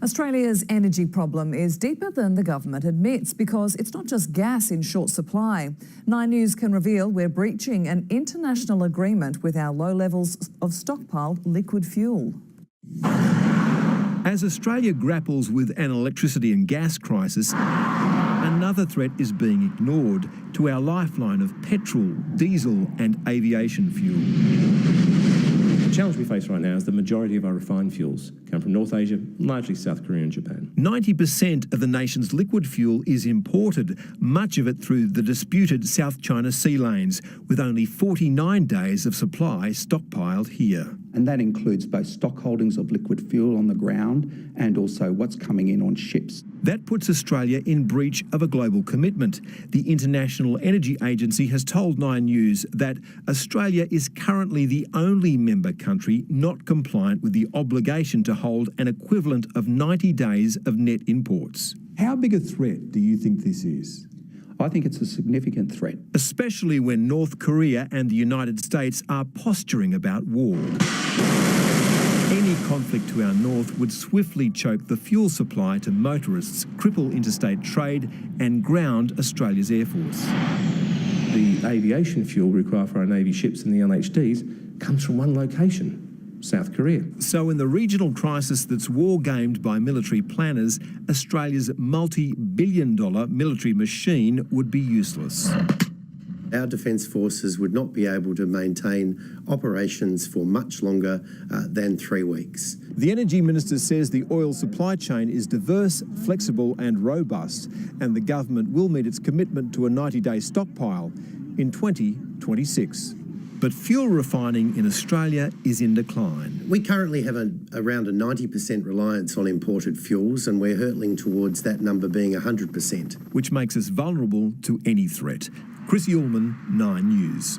Australia's energy problem is deeper than the government admits because it's not just gas in short supply. 9 News can reveal we're breaching an international agreement with our low levels of stockpiled liquid fuel. As Australia grapples with an electricity and gas crisis, another threat is being ignored to our lifeline of petrol, diesel and aviation fuel. The challenge we face right now is the majority of our refined fuels come from North Asia, largely South Korea and Japan. 90% of the nation's liquid fuel is imported, much of it through the disputed South China Sea lanes, with only 49 days of supply stockpiled here. And that includes both stock holdings of liquid fuel on the ground and also what's coming in on ships. That puts Australia in breach of a global commitment. The International Energy Agency has told 9 News that Australia is currently the only member country not compliant with the obligation to hold an equivalent of 90 days of net imports. How big a threat do you think this is? I think it's a significant threat. Especially when North Korea and the United States are posturing about war. Any conflict to our north would swiftly choke the fuel supply to motorists, cripple interstate trade and ground Australia's Air Force. The aviation fuel required for our Navy ships and the LHDs comes from one location, South Korea. So in the regional crisis that's war-gamed by military planners, Australia's multi-billion-dollar military machine would be useless. Our Defence Forces would not be able to maintain operations for much longer than 3 weeks. The Energy Minister says the oil supply chain is diverse, flexible and robust, and the government will meet its commitment to a 90-day stockpile in 2026. But fuel refining in Australia is in decline. We currently have around a 90% reliance on imported fuels, and we're hurtling towards that number being 100%. Which makes us vulnerable to any threat. Chris Ullman, 9 News.